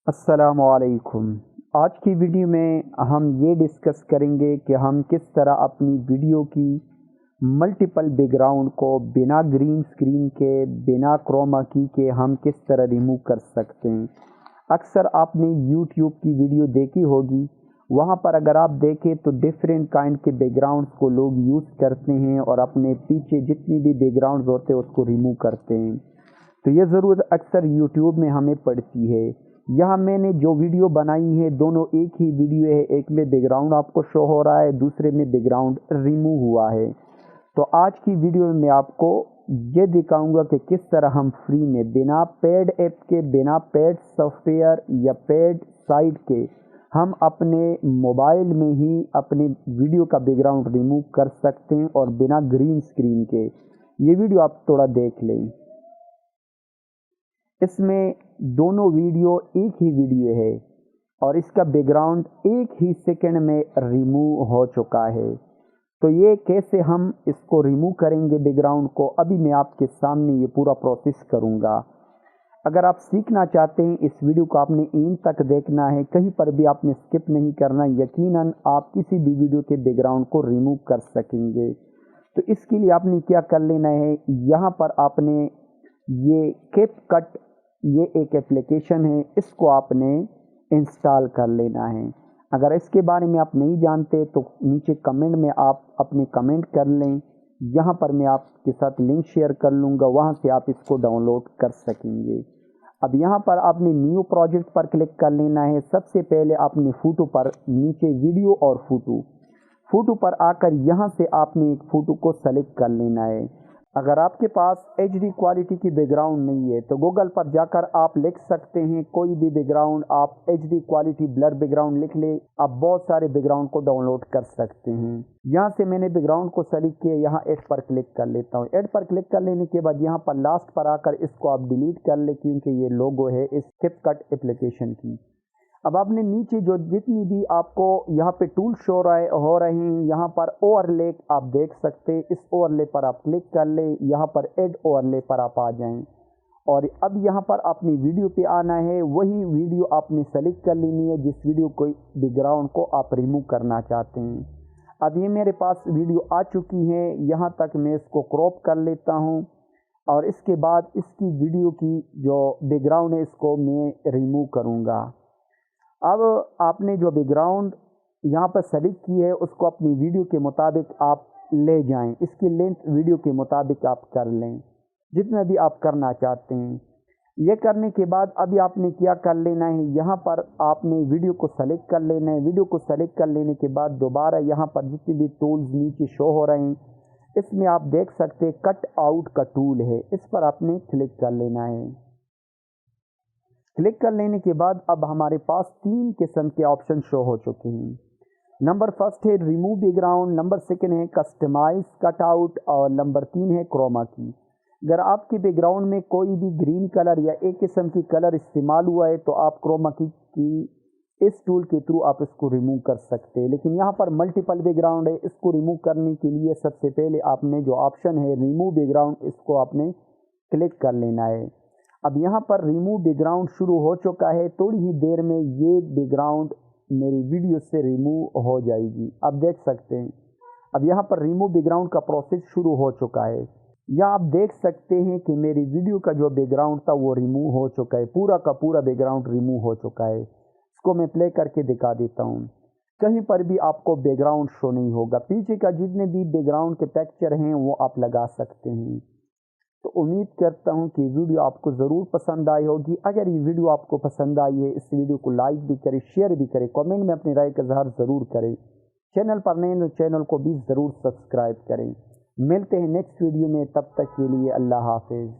अस्सलामुअलैकुम। आज की वीडियो में हम ये डिस्कस करेंगे कि हम किस तरह अपनी वीडियो की मल्टीपल बैकग्राउंड को बिना ग्रीन स्क्रीन के, बिना क्रोमा की के हम किस तरह रिमूव कर सकते हैं। अक्सर आपने यूट्यूब की वीडियो देखी होगी, वहाँ पर अगर आप देखें तो डिफरेंट काइंड के बैकग्राउंड्स को लोग यूज़ करते हैं और अपने पीछे जितनी भी बैकग्राउंड्स होते हैं उसको रिमूव करते हैं। तो ये ज़रूरत अक्सर यूट्यूब में हमें पड़ती है। यहाँ मैंने जो वीडियो बनाई है दोनों एक ही वीडियो है, एक में बैकग्राउंड आपको शो हो रहा है, दूसरे में बैकग्राउंड रिमूव हुआ है। तो आज की वीडियो में मैं आपको ये दिखाऊंगा कि किस तरह हम फ्री में बिना पेड ऐप के, बिना पेड सॉफ्टवेयर या पेड साइट के हम अपने मोबाइल में ही अपने वीडियो का बैकग्राउंड रिमूव कर सकते हैं और बिना ग्रीन स्क्रीन के। ये वीडियो आप थोड़ा देख लें। इसमें दोनों वीडियो एक ही वीडियो है और इसका बैकग्राउंड एक ही सेकंड में रिमूव हो चुका है। तो ये कैसे हम इसको रिमूव करेंगे बैकग्राउंड को, अभी मैं आपके सामने ये पूरा प्रोसेस करूँगा। अगर आप सीखना चाहते हैं इस वीडियो को आपने एंड तक देखना है, कहीं पर भी आपने स्किप नहीं करना। यकीनन आप किसी भी वीडियो के बैकग्राउंड को रिमूव कर सकेंगे। तो इसके लिए आपने क्या कर लेना है, यहाँ पर आपने ये कैपकट, ये एक एप्लीकेशन है, इसको आपने इंस्टॉल कर लेना है। अगर इसके बारे में आप नहीं जानते तो नीचे कमेंट में आप अपने कमेंट कर लें, यहाँ पर मैं आपके साथ लिंक शेयर कर लूँगा, वहाँ से आप इसको डाउनलोड कर सकेंगे। अब यहाँ पर आपने न्यू प्रोजेक्ट पर क्लिक कर लेना है। सबसे पहले आपने फ़ोटो पर, नीचे वीडियो और फ़ोटो पर आकर यहाँ से आपने एक फ़ोटो को सेलेक्ट कर लेना है। अगर आपके पास HD क्वालिटी की बैकग्राउंड नहीं है तो गूगल पर जाकर आप लिख सकते हैं कोई भी बैकग्राउंड, आप HD क्वालिटी ब्लर बैकग्राउंड लिख ले, आप बहुत सारे बैकग्राउंड को डाउनलोड कर सकते हैं। यहाँ से मैंने बैकग्राउंड को सेलेक्ट किया, यहाँ ऐड पर क्लिक कर लेता हूँ। ऐड पर क्लिक कर लेने के बाद यहाँ पर लास्ट पर आकर इसको आप डिलीट कर ले, क्योंकि ये लोगो है इस कैपकट एप्लीकेशन की। अब आपने नीचे जो जितनी भी आपको यहाँ पे टूल शो हो रहे हैं, यहाँ पर ओवरले आप देख सकते हैं। इस ओवरले पर आप क्लिक कर ले, यहाँ पर ऐड ओवरले पर आप आ जाएं और अब यहाँ पर अपनी वीडियो पे आना है। वही वीडियो आपने सेलेक्ट कर लेनी है जिस वीडियो को बैकग्राउंड को आप रिमूव करना चाहते हैं। अब ये मेरे पास वीडियो आ चुकी है, यहाँ तक मैं इसको क्रॉप कर लेता हूँ और इसके बाद इसकी वीडियो की जो बैकग्राउंड है इसको मैं रिमूव करूँगा। अब आपने जो बैकग्राउंड यहाँ पर सेलेक्ट की है उसको अपनी वीडियो के मुताबिक आप ले जाएं। इसकी लेंथ वीडियो के मुताबिक आप कर लें, जितना भी आप करना चाहते हैं। ये करने के बाद अभी आपने क्या कर लेना है, यहाँ पर आपने वीडियो को सेलेक्ट कर लेना है। वीडियो को सेलेक्ट कर लेने के बाद दोबारा यहाँ पर जितने भी टूल्स नीचे शो हो रहे हैं, इसमें आप देख सकते हैं कट आउट का टूल है, इस पर आपने क्लिक कर लेना है। क्लिक कर लेने के बाद अब हमारे पास 3 किस्म के ऑप्शन शो हो चुके हैं। नंबर फर्स्ट है रिमूव बैकग्राउंड, नंबर सेकंड है कस्टमाइज कट आउट और नंबर 3 है क्रोमा की। अगर आपके बैकग्राउंड में कोई भी ग्रीन कलर या एक किस्म की कलर इस्तेमाल हुआ है तो आप क्रोमा की इस टूल के थ्रू आप इसको रिमूव कर सकते हैं। लेकिन यहाँ पर मल्टीपल बैकग्राउंड है, इसको रिमूव करने के लिए सबसे पहले आपने जो ऑप्शन है रिमूव बैकग्राउंड, इसको आपने क्लिक कर लेना है। अब यहाँ पर रिमूव बैकग्राउंड शुरू हो चुका है, थोड़ी ही देर में ये बैकग्राउंड मेरी वीडियो से रिमूव हो जाएगी। आप देख सकते हैं अब यहाँ पर रिमूव बैकग्राउंड का प्रोसेस शुरू हो चुका है। या आप देख सकते हैं कि मेरी वीडियो का जो बैकग्राउंड था वो रिमूव हो चुका है, पूरा का पूरा बैकग्राउंड रिमूव हो चुका है। इसको मैं प्ले करके दिखा देता हूँ। कहीं पर भी आपको बैकग्राउंड शो नहीं होगा, पीछे का जितने भी बैकग्राउंड के टेक्सचर हैं वो आप लगा सकते हैं। तो उम्मीद करता हूँ कि वीडियो आपको ज़रूर पसंद आई होगी। अगर ये वीडियो आपको पसंद आई है, इस वीडियो को लाइक भी करें, शेयर भी करें, कमेंट में अपनी राय का इज़हार ज़रूर करें। चैनल पर नए तो चैनल को भी ज़रूर सब्सक्राइब करें। मिलते हैं नेक्स्ट वीडियो में, तब तक के लिए अल्लाह हाफिज़।